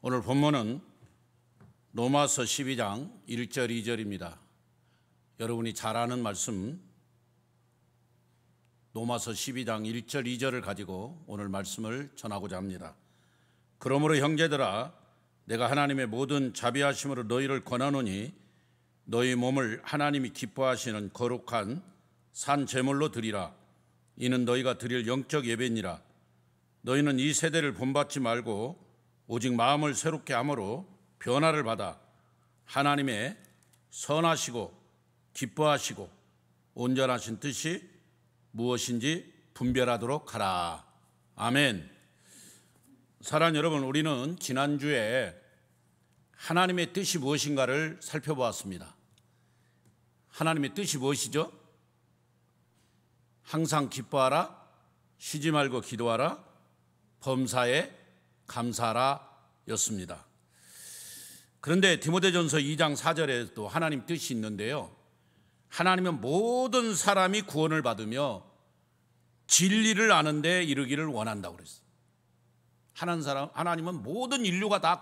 오늘 본문은 로마서 12장 1절 2절입니다. 여러분이 잘 아는 말씀 로마서 12장 1절 2절을 가지고 오늘 말씀을 전하고자 합니다. 그러므로 형제들아 내가 하나님의 모든 자비하심으로 너희를 권하노니 너희 몸을 하나님이 기뻐하시는 거룩한 산 제물로 드리라. 이는 너희가 드릴 영적 예배니라. 너희는 이 세대를 본받지 말고 오직 마음을 새롭게 함으로 변화를 받아 하나님의 선하시고 기뻐하시고 온전하신 뜻이 무엇인지 분별하도록 하라. 아멘. 사랑하는 여러분, 우리는 지난주에 하나님의 뜻이 무엇인가를 살펴보았습니다. 하나님의 뜻이 무엇이죠? 항상 기뻐하라, 쉬지 말고 기도하라, 범사에 감사하라 였습니다. 그런데 디모데전서 2장 4절에도 하나님 뜻이 있는데요, 하나님은 모든 사람이 구원을 받으며 진리를 아는 데 이르기를 원한다고 그랬어요. 하나님은 모든 인류가 다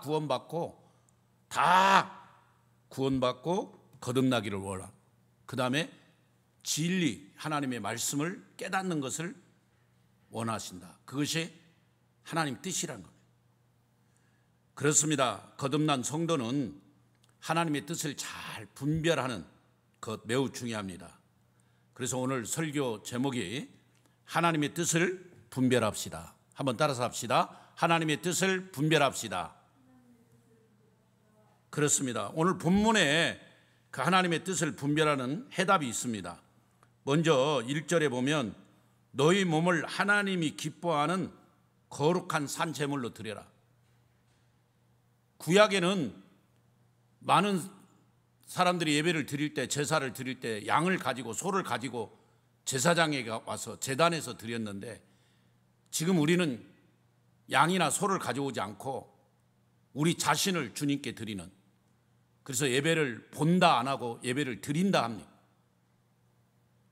구원받고 거듭나기를 원하고, 그 다음에 진리, 하나님의 말씀을 깨닫는 것을 원하신다. 그것이 하나님 뜻이라는 겁니다. 그렇습니다. 거듭난 성도는 하나님의 뜻을 잘 분별하는 것 매우 중요합니다. 그래서 오늘 설교 제목이 하나님의 뜻을 분별합시다. 한번 따라서 합시다. 하나님의 뜻을 분별합시다. 그렇습니다. 오늘 본문에 그 하나님의 뜻을 분별하는 해답이 있습니다. 먼저 1절에 보면 너희 몸을 하나님이 기뻐하는 거룩한 산 제물로 드려라. 구약에는 많은 사람들이 예배를 드릴 때, 제사를 드릴 때 양을 가지고, 소를 가지고 제사장에 와서 제단에서 드렸는데, 지금 우리는 양이나 소를 가져오지 않고 우리 자신을 주님께 드리는, 그래서 예배를 본다 안 하고 예배를 드린다 합니다.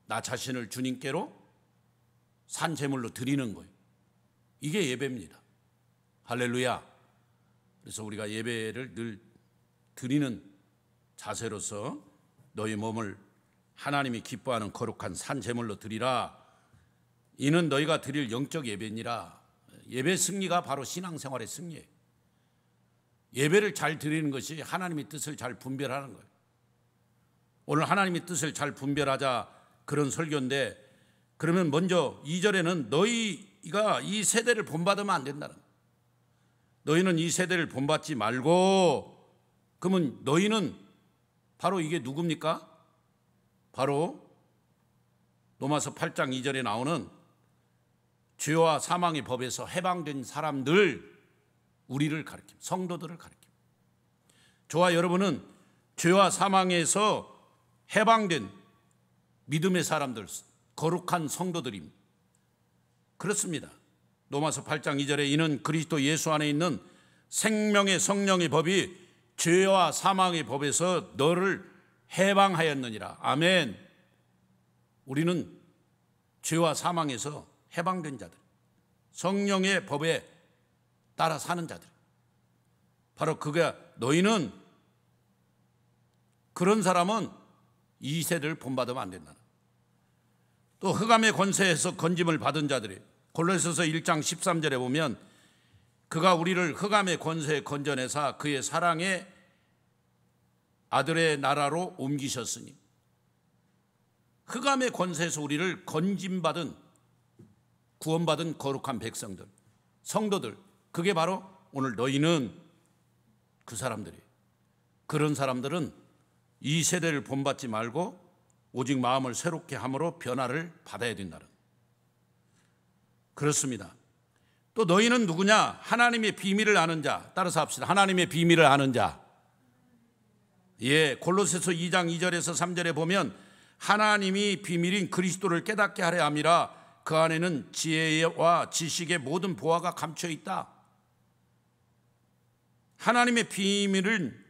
나 자신을 주님께로 산 제물로 드리는 거예요. 이게 예배입니다. 할렐루야. 그래서 우리가 예배를 늘 드리는 자세로서 너희 몸을 하나님이 기뻐하는 거룩한 산 제물로 드리라. 이는 너희가 드릴 영적 예배니라. 예배 승리가 바로 신앙생활의 승리예요. 예배를 잘 드리는 것이 하나님의 뜻을 잘 분별하는 거예요. 오늘 하나님의 뜻을 잘 분별하자, 그런 설교인데, 그러면 먼저 2절에는 너희가 이 세대를 본받으면 안 된다는 거예요. 너희는 이 세대를 본받지 말고, 그러면 너희는 바로 이게 누굽니까? 바로 로마서 8장 2절에 나오는 죄와 사망의 법에서 해방된 사람들, 우리를 가리킵니다. 성도들을 가리킵니다. 저와 여러분은 죄와 사망에서 해방된 믿음의 사람들, 거룩한 성도들입니다. 그렇습니다. 로마서 8장 2절에 이는 그리스도 예수 안에 있는 생명의 성령의 법이 죄와 사망의 법에서 너를 해방하였느니라. 아멘. 우리는 죄와 사망에서 해방된 자들, 성령의 법에 따라 사는 자들, 바로 그게, 너희는, 그런 사람은 이 세대를 본받으면 안 된다. 또 흑암의 권세에서 건짐을 받은 자들이, 골로새서 1장 13절에 보면 그가 우리를 흑암의 권세에 건져내사 그의 사랑의 아들의 나라로 옮기셨으니, 흑암의 권세에서 우리를 건짐받은, 구원받은 거룩한 백성들, 성도들, 그게 바로 오늘 너희는 그 사람들이에요. 그런 사람들은 이 세대를 본받지 말고 오직 마음을 새롭게 함으로 변화를 받아야 된다는, 그렇습니다. 또 너희는 누구냐? 하나님의 비밀을 아는 자. 따라서 합시다. 하나님의 비밀을 아는 자. 예, 골로새서 2장 2절에서 3절에 보면 하나님이 비밀인 그리스도를 깨닫게 하려 함이라. 그 안에는 지혜와 지식의 모든 보화가 감춰 있다. 하나님의 비밀은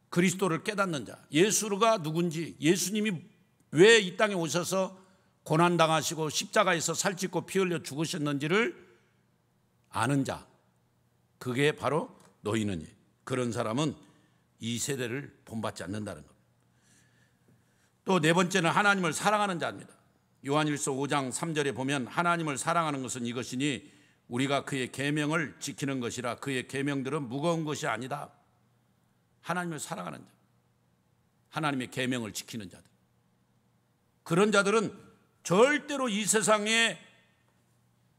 그리스도를 깨닫는 자, 예수가 누군지, 예수님이 왜 이 땅에 오셔서 고난당하시고 십자가에서 살찌고 피 흘려 죽으셨는지를 아는 자, 그게 바로 노이느니 그런 사람은 이 세대를 본받지 않는다는 겁니다. 또 네 번째는 하나님을 사랑하는 자입니다. 요한일서 5장 3절에 보면 하나님을 사랑하는 것은 이것이니 우리가 그의 계명을 지키는 것이라. 그의 계명들은 무거운 것이 아니다. 하나님을 사랑하는 자, 하나님의 계명을 지키는 자들, 그런 자들은 절대로 이 세상의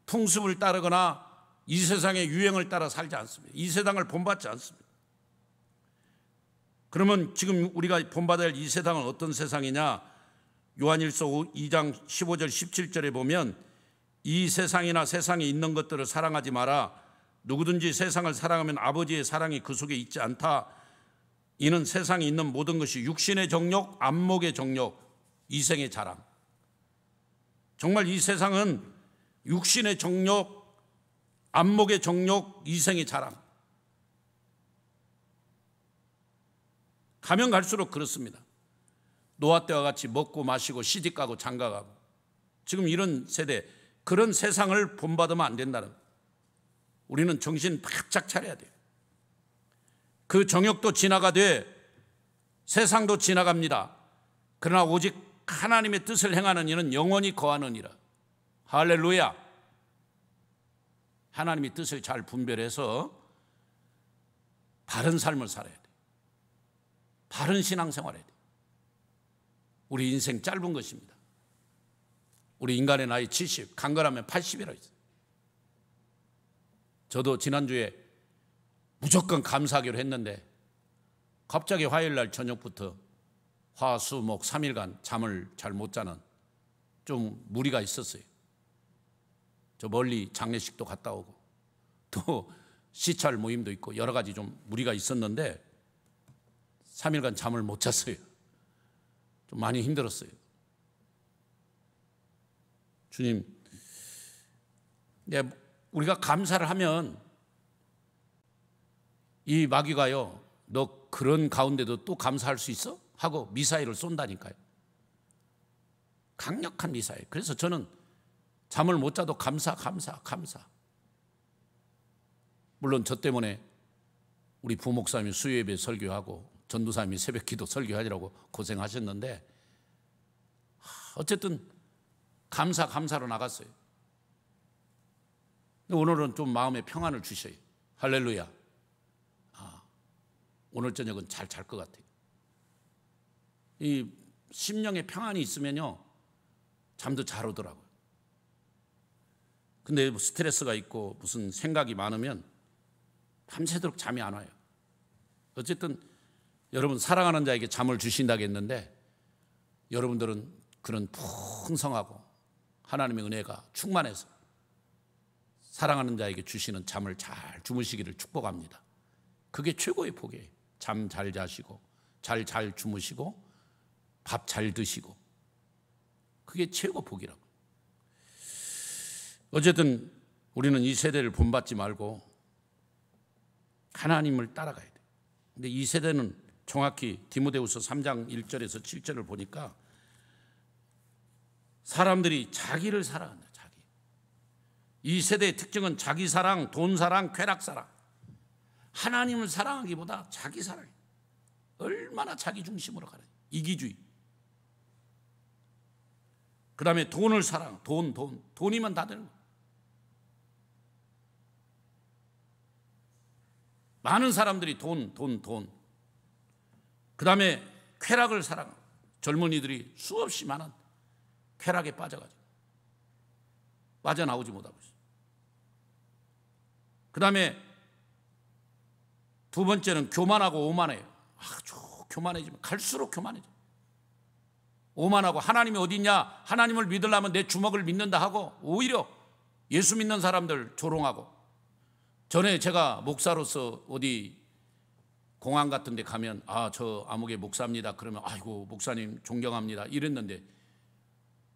풍습을 따르거나 이 세상의 유행을 따라 살지 않습니다. 이 세상을 본받지 않습니다. 그러면 지금 우리가 본받아야 할 이 세상은 어떤 세상이냐? 요한일서 2장 15절 17절에 보면 이 세상이나 세상에 있는 것들을 사랑하지 마라. 누구든지 세상을 사랑하면 아버지의 사랑이 그 속에 있지 않다. 이는 세상에 있는 모든 것이 육신의 정욕, 안목의 정욕, 이생의 자랑. 정말 이 세상은 육신의 정욕, 안목의 정욕, 이생의 자랑. 가면 갈수록 그렇습니다. 노아 때와 같이 먹고 마시고 시집가고 장가가고, 지금 이런 세대, 그런 세상을 본받으면 안 된다는 거예요. 우리는 정신 바짝 차려야 돼요. 그 정욕도 지나가되 세상도 지나갑니다. 그러나 오직 하나님의 뜻을 행하는 이는 영원히 거하느니라. 할렐루야. 하나님의 뜻을 잘 분별해서 바른 삶을 살아야 돼요. 바른 신앙생활을 해야 돼요. 우리 인생 짧은 것입니다. 우리 인간의 나이 70, 강건하면 80이라 있어요. 저도 지난주에 무조건 감사하기로 했는데 갑자기 화요일날 저녁부터 화, 수, 목 3일간 잠을 잘 못 자는 좀 무리가 있었어요. 저 멀리 장례식도 갔다 오고 또 시찰 모임도 있고 여러 가지 좀 무리가 있었는데 3일간 잠을 못 잤어요. 좀 많이 힘들었어요. 주님, 우리가 감사를 하면 이 마귀가요, 너 그런 가운데도 또 감사할 수 있어? 하고 미사일을 쏜다니까요. 강력한 미사일. 그래서 저는 잠을 못 자도 감사. 물론 저 때문에 우리 부목사님이 수요예배 설교하고 전도사님이 새벽기도 설교하느라고 고생하셨는데 어쨌든 감사로 나갔어요. 오늘은 좀 마음의 평안을 주셔요. 할렐루야. 오늘 저녁은 잘 잘 것 같아요. 이 심령의 평안이 있으면요 잠도 잘 오더라고요. 근데 스트레스가 있고 무슨 생각이 많으면 밤새도록 잠이 안 와요. 어쨌든 여러분 사랑하는 자에게 잠을 주신다고 했는데 여러분들은 그런 풍성하고 하나님의 은혜가 충만해서 사랑하는 자에게 주시는 잠을 잘 주무시기를 축복합니다. 그게 최고의 복이에요. 잠 잘 자시고 잘 주무시고 밥 잘 드시고 그게 최고 복이라고. 어쨌든 우리는 이 세대를 본받지 말고 하나님을 따라가야 돼요. 근데 이 세대는 정확히 디모데후서 3장 1절에서 7절을 보니까 사람들이 자기를 사랑한다. 자기. 이 세대의 특징은 자기 사랑, 돈 사랑, 쾌락 사랑. 하나님을 사랑하기보다 자기 사랑. 얼마나 자기 중심으로 가는 이기주의. 그 다음에 돈을 사랑. 돈이면 다 되는 거예요. 많은 사람들이 돈. 그 다음에 쾌락을 사랑하고 젊은이들이 수없이 많은 쾌락에 빠져가지고 빠져나오지 못하고 있어요. 그 다음에 두 번째는 교만하고 오만해요. 아주 교만해지면 갈수록 교만해져. 오만하고 하나님이 어디 있냐? 하나님을 믿으려면 내 주먹을 믿는다 하고 오히려 예수 믿는 사람들 조롱하고. 전에 제가 목사로서 어디 공항 같은 데 가면 저 아무개 목사입니다. 그러면 아이고 목사님 존경합니다 이랬는데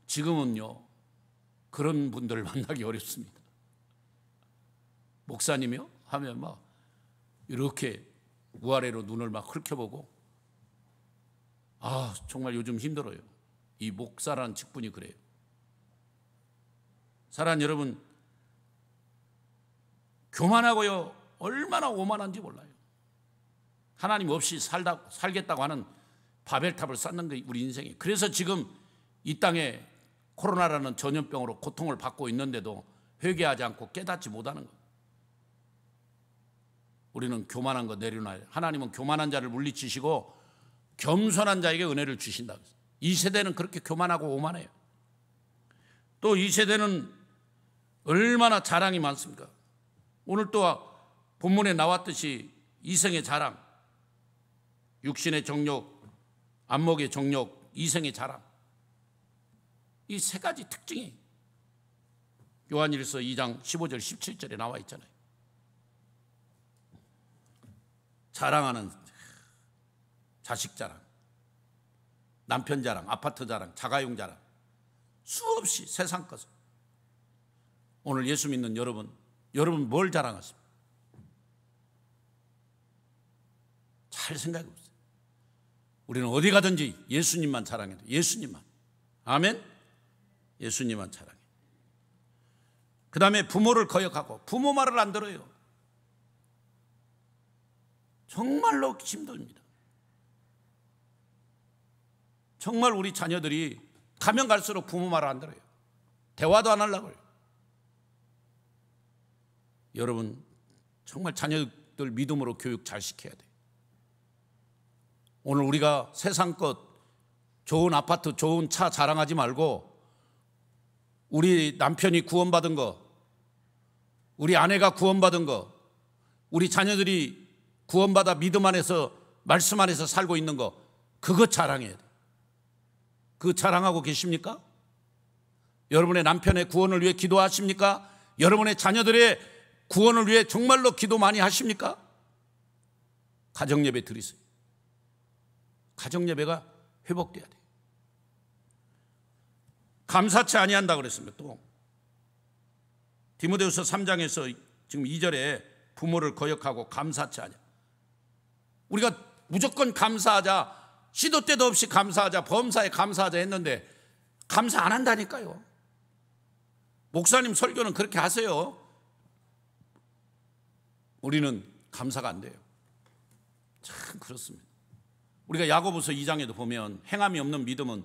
지금은요 그런 분들을 만나기 어렵습니다. 목사님이요? 하면 막 이렇게 우아래로 눈을 막 훑혀보고 정말 요즘 힘들어요. 이 목사라는 직분이 그래요. 사랑하는 여러분, 교만하고요 얼마나 오만한지 몰라요. 하나님 없이 살겠다고 하는 바벨탑을 쌓는 게 우리 인생이에요. 그래서 지금 이 땅에 코로나라는 전염병으로 고통을 받고 있는데도 회개하지 않고 깨닫지 못하는 거예요. 우리는 교만한 거 내려놔야 돼요. 하나님은 교만한 자를 물리치시고 겸손한 자에게 은혜를 주신다. 이 세대는 그렇게 교만하고 오만해요. 또 이 세대는 얼마나 자랑이 많습니까? 오늘 또 본문에 나왔듯이 이생의 자랑, 육신의 정욕, 안목의 정욕, 이생의 자랑, 이 세 가지 특징이 요한일서 2장 15절 17절에 나와 있잖아요. 자랑하는 자식 자랑, 남편 자랑, 아파트 자랑, 자가용 자랑, 수없이 세상 것을. 오늘 예수 믿는 여러분 뭘 자랑하십니까? 잘 생각해 보세요. 우리는 어디 가든지 예수님만 자랑해도 예수님만. 아멘? 예수님만 자랑해. 그 다음에 부모를 거역하고 부모 말을 안 들어요. 정말로 힘듭니다. 정말 우리 자녀들이 가면 갈수록 부모 말을 안 들어요. 대화도 안 하려고 해요. 여러분 정말 자녀들 믿음으로 교육 잘 시켜야 돼요. 오늘 우리가 세상 것, 좋은 아파트, 좋은 차 자랑하지 말고 우리 남편이 구원받은 거, 우리 아내가 구원받은 거, 우리 자녀들이 구원받아 믿음 안에서 말씀 안에서 살고 있는 거, 그거 자랑해야 돼요. 그 자랑하고 계십니까? 여러분의 남편의 구원을 위해 기도하십니까? 여러분의 자녀들의 구원을 위해 정말로 기도 많이 하십니까? 가정예배 드리세요. 가정예배가 회복돼야 돼요. 감사치 아니한다 그랬습니다. 또 디모데후서 3장에서 지금 2절에 부모를 거역하고 감사치 아니야. 우리가 무조건 감사하자, 시도 때도 없이 감사하자, 범사에 감사하자 했는데 감사 안 한다니까요. 목사님 설교는 그렇게 하세요. 우리는 감사가 안 돼요. 참 그렇습니다. 우리가 야고보서 2장에도 보면 행함이 없는 믿음은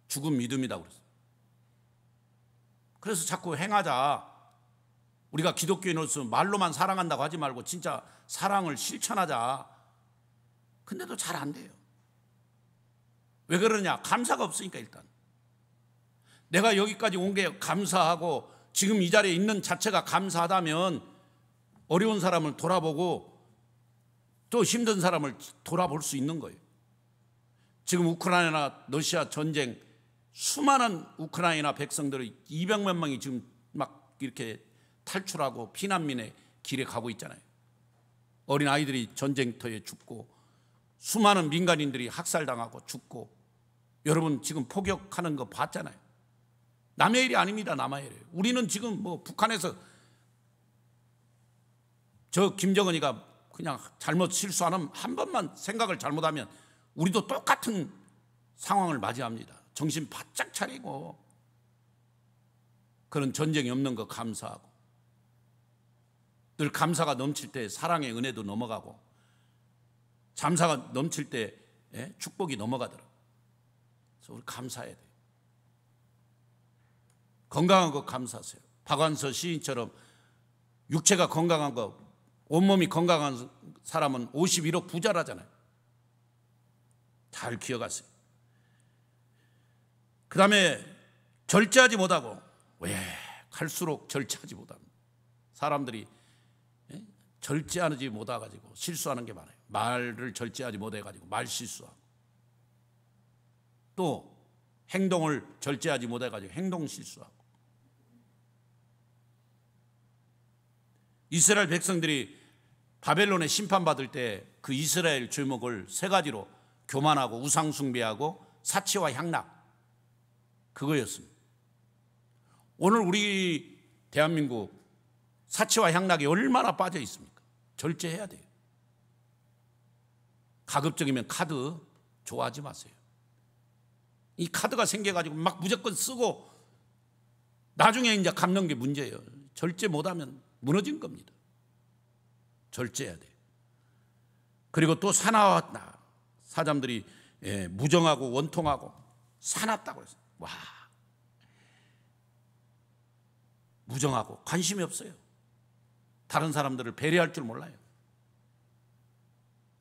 죽은 믿음이다 그랬어요. 그래서 자꾸 행하자. 우리가 기독교인으로서 말로만 사랑한다고 하지 말고 진짜 사랑을 실천하자. 근데도 잘 안 돼요. 왜 그러냐? 감사가 없으니까. 일단 내가 여기까지 온 게 감사하고 지금 이 자리에 있는 자체가 감사하다면 어려운 사람을 돌아보고 또 힘든 사람을 돌아볼 수 있는 거예요. 지금 우크라이나 러시아 전쟁, 수많은 우크라이나 백성들의 200만 명이 지금 막 이렇게 탈출하고 피난민의 길에 가고 있잖아요. 어린 아이들이 전쟁터에 죽고 수많은 민간인들이 학살당하고 죽고, 여러분 지금 포격하는 거 봤잖아요. 남의 일이 아닙니다. 남의 일이에요. 우리는 지금 뭐 북한에서 저 김정은이가 그냥 잘못 실수하는 한 번만 생각을 잘못하면 우리도 똑같은 상황을 맞이합니다. 정신 바짝 차리고 그런 전쟁이 없는 거 감사하고, 늘 감사가 넘칠 때 사랑의 은혜도 넘어가고, 감사가 넘칠 때 축복이 넘어가더라고요. 그래서 우리 감사해야 돼요. 건강한 거 감사하세요. 박완서 시인처럼 육체가 건강한 거, 온몸이 건강한 사람은 51억 부자라잖아요. 잘 기억하세요. 그 다음에 절제하지 못하고, 왜 갈수록 절제하지 못합니다. 사람들이 절제하지 못해가지고 실수하는 게 많아요. 말을 절제하지 못해가지고 말 실수하고, 또 행동을 절제하지 못해가지고 행동 실수하고. 이스라엘 백성들이 바벨론에 심판받을 때 그 이스라엘 죄목을 세 가지로 교만하고 우상숭배하고 사치와 향락, 그거였습니다. 오늘 우리 대한민국 사치와 향락이 얼마나 빠져 있습니까? 절제해야 돼요. 가급적이면 카드 좋아하지 마세요. 이 카드가 생겨가지고 막 무조건 쓰고 나중에 이제 갚는 게 문제예요. 절제 못하면 무너진 겁니다. 절제해야 돼. 그리고 또 사나웠다. 사람들이 무정하고 원통하고 사납다고 그랬어요. 와, 무정하고 관심이 없어요. 다른 사람들을 배려할 줄 몰라요.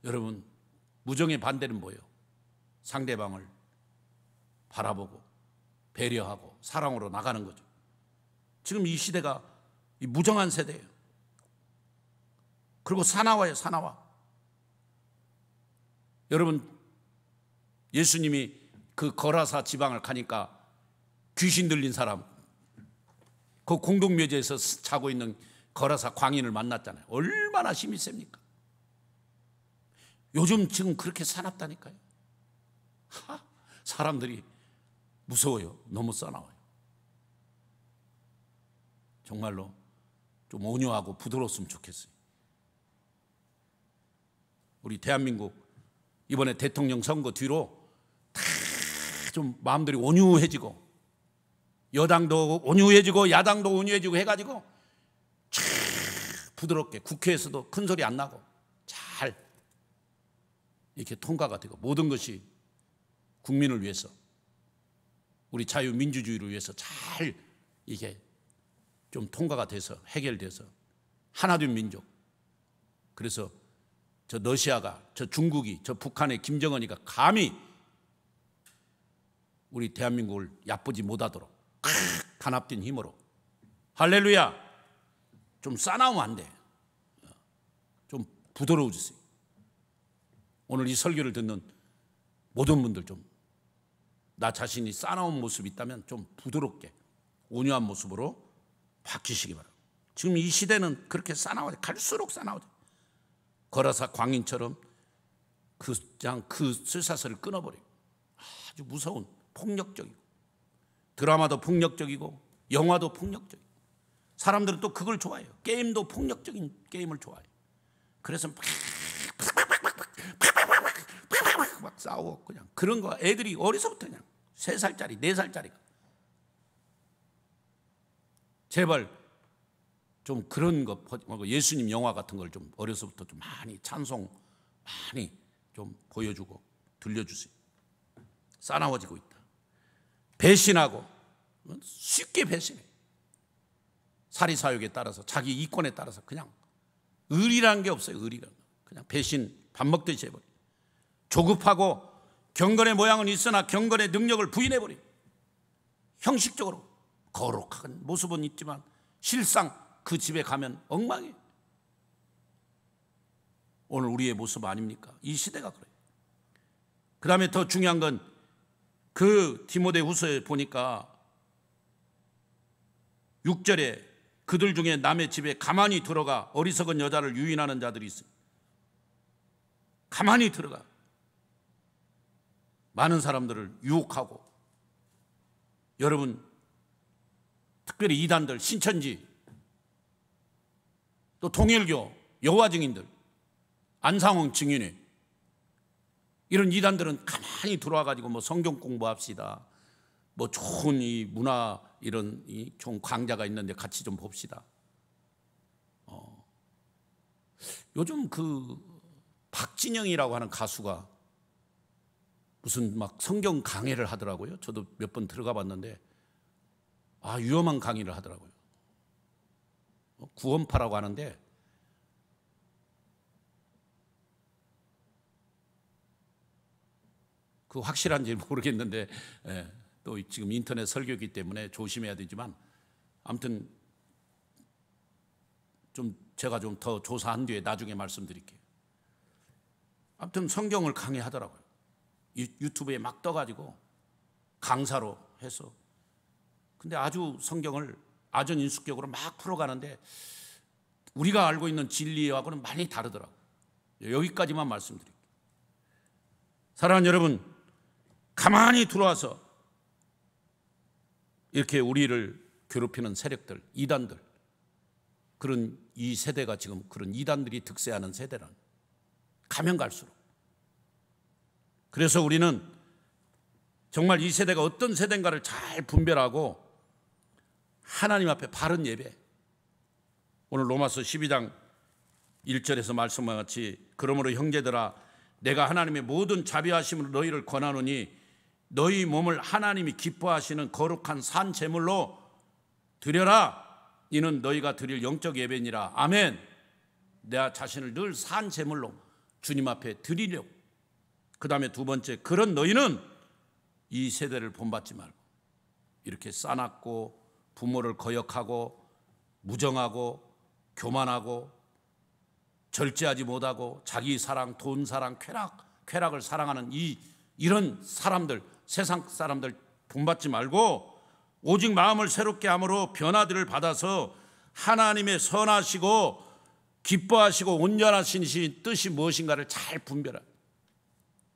여러분, 무정의 반대는 뭐예요? 상대방을 바라보고 배려하고 사랑으로 나가는 거죠. 지금 이 시대가 이 무정한 세대예요. 그리고 사나워요, 사나워. 여러분, 예수님이 그 거라사 지방을 가니까 귀신 들린 사람, 그 공동묘지에서 자고 있는 거라사 광인을 만났잖아요. 얼마나 힘이 셉니까? 요즘 지금 그렇게 사납다니까요. 사람들이 무서워요. 너무 싸나워요. 정말로 좀 온유하고 부드러웠으면 좋겠어요. 우리 대한민국 이번에 대통령 선거 뒤로 다 좀 마음들이 온유해지고, 여당도 온유해지고 야당도 온유해지고 해가지고 참 부드럽게 국회에서도 큰 소리 안 나고 잘 이렇게 통과가 되고, 모든 것이 국민을 위해서, 우리 자유민주주의를 위해서 잘 이게 좀 통과가 돼서 해결돼서 하나된 민족. 그래서 저 러시아가, 저 중국이, 저 북한의 김정은이가 감히 우리 대한민국을 얕보지 못하도록 단합된 힘으로, 할렐루야, 좀 싸나우면 안 돼. 좀 부드러워지세요. 오늘 이 설교를 듣는 모든 분들 좀 나 자신이 싸나운 모습이 있다면 좀 부드럽게 온유한 모습으로 바뀌시기 바랍니다. 지금 이 시대는 그렇게 싸나워져, 갈수록 싸나워져. 거라사 광인처럼 그냥 그 쇠사슬을 끊어버려요. 아주 무서운, 폭력적이고, 드라마도 폭력적이고 영화도 폭력적이고, 사람들은 또 그걸 좋아해요. 게임도 폭력적인 게임을 좋아해요. 그래서 막 싸우고 그냥 그런 거, 애들이 어려서부터 그냥 3살짜리 4살짜리가 제발 좀 그런 거, 예수님 영화 같은 걸 좀 어려서부터 좀 많이 찬송 많이 좀 보여주고 들려주세요. 싸나워지고 있다. 배신하고, 쉽게 배신해. 사리사욕에 따라서, 자기 이권에 따라서 그냥 의리라는 게 없어요. 의리가 그냥 배신, 밥 먹듯이 해버려. 조급하고 경건의 모양은 있으나 경건의 능력을 부인해버려. 형식적으로 거룩한 모습은 있지만 실상 그 집에 가면 엉망이에요. 오늘 우리의 모습 아닙니까? 이 시대가 그래요. 그 다음에 더 중요한 건 그 디모데후서에 보니까 6절에 그들 중에 남의 집에 가만히 들어가 어리석은 여자를 유인하는 자들이 있어요. 가만히 들어가 많은 사람들을 유혹하고, 여러분, 특별히 이단들, 신천지, 또 통일교, 여호와 증인들, 안상홍 증인회, 이런 이단들은 가만히 들어와 가지고 뭐 성경 공부합시다, 뭐 좋은 이 문화, 이런 이 좋은 강좌가 있는데 같이 좀 봅시다. 요즘 그 박진영이라고 하는 가수가 무슨 막 성경 강의를 하더라고요. 저도 몇 번 들어가 봤는데 위험한 강의를 하더라고요. 구원파라고 하는데, 그 확실한지 모르겠는데, 또 지금 인터넷 설교이기 때문에 조심해야 되지만, 아무튼 좀 제가 좀 더 조사한 뒤에 나중에 말씀드릴게요. 아무튼 성경을 강의하더라고요. 유튜브에 막 떠가지고 강사로 해서. 근데 아주 성경을 아전인수격으로 막 풀어가는데 우리가 알고 있는 진리하고는 많이 다르더라고요. 여기까지만 말씀드릴게요. 사랑하는 여러분, 가만히 들어와서 이렇게 우리를 괴롭히는 세력들, 이단들, 그런 이 세대가 지금 그런 이단들이 득세하는 세대라는, 가면 갈수록. 그래서 우리는 정말 이 세대가 어떤 세대인가를 잘 분별하고 하나님 앞에 바른 예배, 오늘 로마서 12장 1절에서 말씀과 같이 그러므로 형제들아 내가 하나님의 모든 자비하심으로 너희를 권하노니 너희 몸을 하나님이 기뻐하시는 거룩한 산 제물로 드려라. 이는 너희가 드릴 영적 예배니라. 아멘. 내 자신을 늘 산 제물로 주님 앞에 드리려고. 그 다음에 두 번째, 그런 너희는 이 세대를 본받지 말고 이렇게 싸납고 부모를 거역하고 무정하고 교만하고 절제하지 못하고 자기 사랑, 돈 사랑, 쾌락을 사랑하는 이런 사람들, 세상 사람들 본받지 말고 오직 마음을 새롭게 함으로 변화들을 받아서 하나님의 선하시고 기뻐하시고 온전하신 뜻이 무엇인가를 잘 분별하라.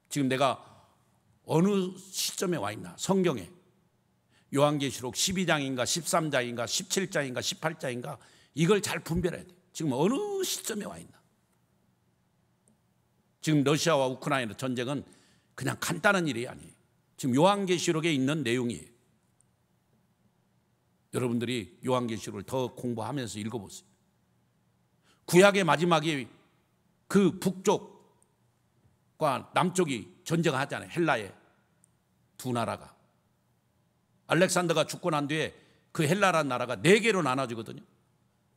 지금 내가 어느 시점에 와 있나? 성경에 요한계시록 12장인가 13장인가 17장인가 18장인가 이걸 잘 분별해야 돼. 지금 어느 시점에 와 있나? 지금 러시아와 우크라이나 전쟁은 그냥 간단한 일이 아니에요. 지금 요한계시록에 있는 내용이에요. 여러분들이 요한계시록을 더 공부하면서 읽어보세요. 구약의 마지막에 그 북쪽과 남쪽이 전쟁하잖아요. 헬라의 두 나라가. 알렉산더가 죽고 난 뒤에 그 헬라라는 나라가 4개로 나눠지거든요.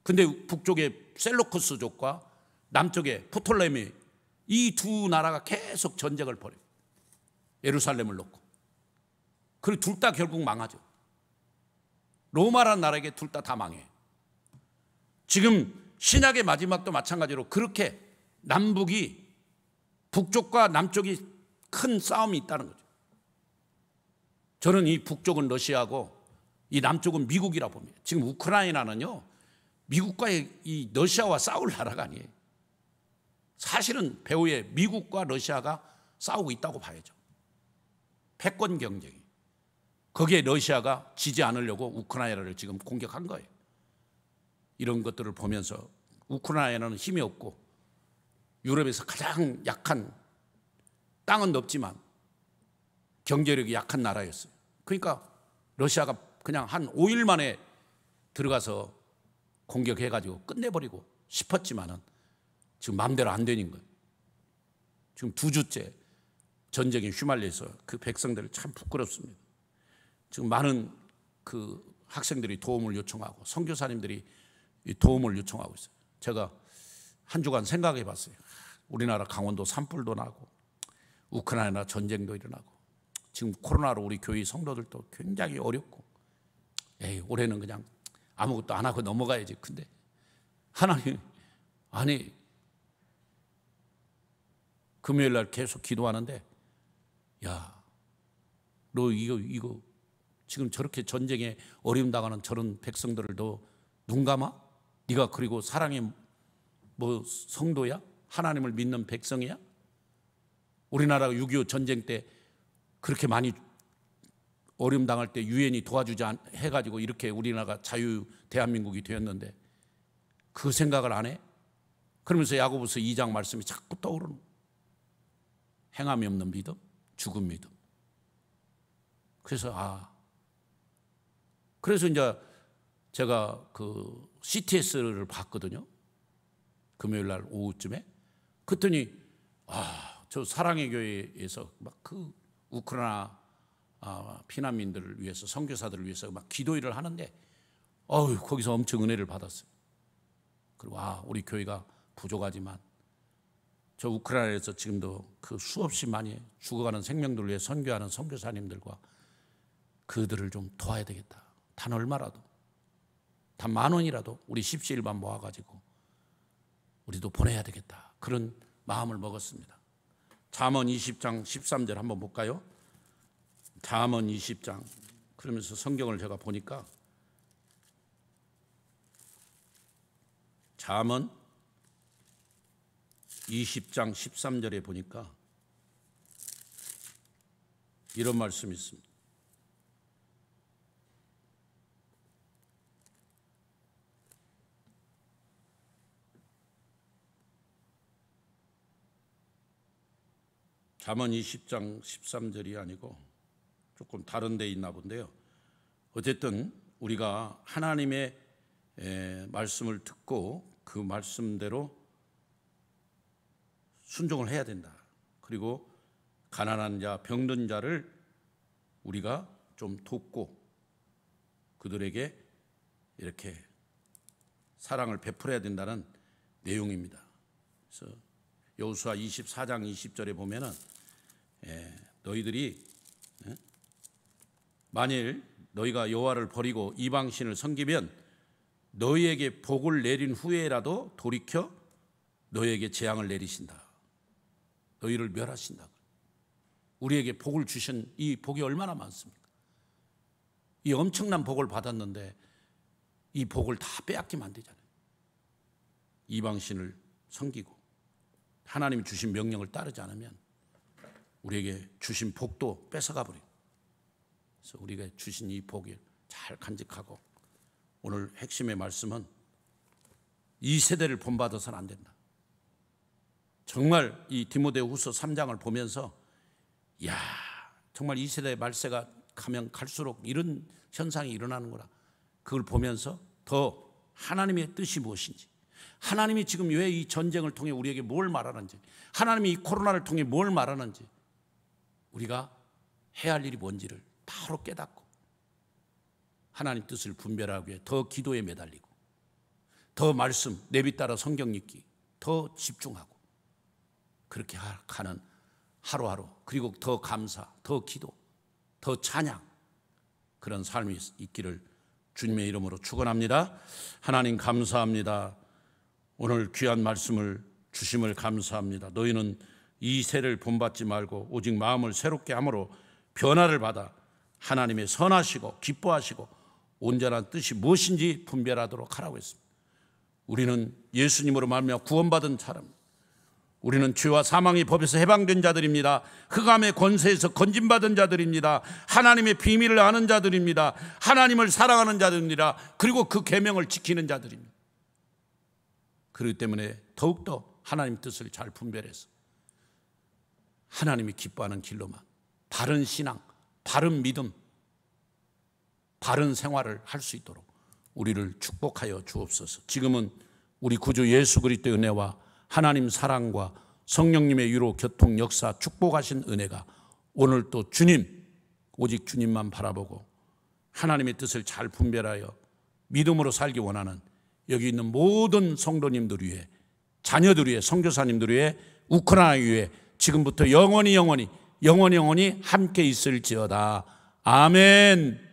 근데 북쪽의 셀루쿠스족과 남쪽의 프톨레미 이 두 나라가 계속 전쟁을 벌여요. 예루살렘을 놓고. 그리고 둘 다 결국 망하죠. 로마라는 나라에게 둘 다 망해요. 지금 신약의 마지막도 마찬가지로 그렇게 남북이 북쪽과 남쪽이 큰 싸움이 있다는 거죠. 저는 이 북쪽은 러시아고 이 남쪽은 미국이라 봅니다. 지금 우크라이나는요 미국과 이 러시아와 싸울 나라가 아니에요. 사실은 배후에 미국과 러시아가 싸우고 있다고 봐야죠. 패권 경쟁이. 거기에 러시아가 지지 않으려고 우크라이나를 지금 공격한 거예요. 이런 것들을 보면서 우크라이나는 힘이 없고 유럽에서 가장 약한, 땅은 넓지만 경제력이 약한 나라였어요. 그러니까 러시아가 그냥 한 5일 만에 들어가서 공격해가지고 끝내버리고 싶었지만은 지금 마음대로 안 되는 거예요. 지금 2주째 전쟁에 휘말려서 그 백성들을 참 부끄럽습니다. 지금 많은 그 학생들이 도움을 요청하고 선교사님들이 도움을 요청하고 있어요. 제가 한 주간 생각해 봤어요. 우리나라 강원도 산불도 나고 우크라이나 전쟁도 일어나고 지금 코로나로 우리 교회 성도들도 굉장히 어렵고 올해는 그냥 아무것도 안 하고 넘어가야지. 근데 하나님 아니 금요일 날 계속 기도하는데 야, 너 이거 지금 저렇게 전쟁에 어려움 당하는 저런 백성들을 너 눈 감아? 네가 그리고 사랑의 뭐 성도야? 하나님을 믿는 백성이야? 우리나라가 6.25 전쟁 때 그렇게 많이 어려움 당할 때 유엔이 도와주지 해가지고 이렇게 우리나라가 자유 대한민국이 되었는데 그 생각을 안 해? 그러면서 야고보서 2장 말씀이 자꾸 떠오르는 행함이 없는 믿음, 죽은 믿음. 그래서 이제 제가 그 CTS를 봤거든요. 금요일 날 오후쯤에. 그랬더니 저 사랑의 교회에서 막 그 우크라이나 피난민들을 위해서 선교사들을 위해서 막 기도일을 하는데 거기서 엄청 은혜를 받았어요. 그리고 우리 교회가 부족하지만 저 우크라이나에서 지금도 그 수없이 많이 죽어가는 생명들을 위해 선교하는 선교사님들과 그들을 좀 도와야 되겠다. 단 얼마라도, 단 10,000원이라도 우리 십시일반 모아가지고 우리도 보내야 되겠다. 그런 마음을 먹었습니다. 잠언 20장 13절 한번 볼까요? 잠언 20장. 그러면서 성경을 제가 보니까 잠언 20장 13절에 보니까 이런 말씀이 있습니다. 잠언 20장 13절이 아니고 조금 다른 데 있나 본데요. 어쨌든 우리가 하나님의 말씀을 듣고 그 말씀대로 순종을 해야 된다. 그리고 가난한 자, 병든 자를 우리가 좀 돕고 그들에게 이렇게 사랑을 베풀어야 된다는 내용입니다. 그래서 여호수아 24장 20절에 보면은 너희들이 만일 너희가 여호와를 버리고 이방신을 섬기면 너희에게 복을 내린 후에라도 돌이켜 너희에게 재앙을 내리신다. 너희를 멸하신다. 우리에게 복을 주신 이 복이 얼마나 많습니까? 이 엄청난 복을 받았는데 이 복을 다 빼앗기면 안 되잖아요. 이방신을 섬기고 하나님이 주신 명령을 따르지 않으면 우리에게 주신 복도 뺏어가 버려요. 그래서 우리가 주신 이 복을 잘 간직하고, 오늘 핵심의 말씀은 이 세대를 본받아서는 안 된다. 정말 이 디모데후서 3장을 보면서 야, 정말 이 세대의 말세가 가면 갈수록 이런 현상이 일어나는구나. 그걸 보면서 더 하나님의 뜻이 무엇인지, 하나님이 지금 왜 이 전쟁을 통해 우리에게 뭘 말하는지, 하나님이 이 코로나를 통해 뭘 말하는지, 우리가 해야 할 일이 뭔지를 바로 깨닫고 하나님 뜻을 분별하기 위해 더 기도에 매달리고 더 말씀, 내비 따라 성경 읽기 더 집중하고 그렇게 가는 하루하루, 그리고 더 감사, 더 기도, 더 찬양, 그런 삶이 있기를 주님의 이름으로 축원합니다. 하나님 감사합니다. 오늘 귀한 말씀을 주심을 감사합니다. 너희는 이 세를 본받지 말고 오직 마음을 새롭게 함으로 변화를 받아 하나님의 선하시고 기뻐하시고 온전한 뜻이 무엇인지 분별하도록 하라고 했습니다. 우리는 예수님으로 말미암아 구원받은 사람, 우리는 죄와 사망의 법에서 해방된 자들입니다. 흑암의 권세에서 건진받은 자들입니다. 하나님의 비밀을 아는 자들입니다. 하나님을 사랑하는 자들입니다. 그리고 그 계명을 지키는 자들입니다. 그렇기 때문에 더욱더 하나님 뜻을 잘 분별해서 하나님이 기뻐하는 길로만 바른 신앙, 바른 믿음, 바른 생활을 할 수 있도록 우리를 축복하여 주옵소서. 지금은 우리 구주 예수 그리스도의 은혜와 하나님 사랑과 성령님의 위로 교통 역사 축복하신 은혜가 오늘 또 주님, 오직 주님만 바라보고 하나님의 뜻을 잘 분별하여 믿음으로 살기 원하는 여기 있는 모든 성도님들 위해, 자녀들 위해, 선교사님들 위해, 우크라이나 위해 지금부터 영원히 함께 있을지어다. 아멘.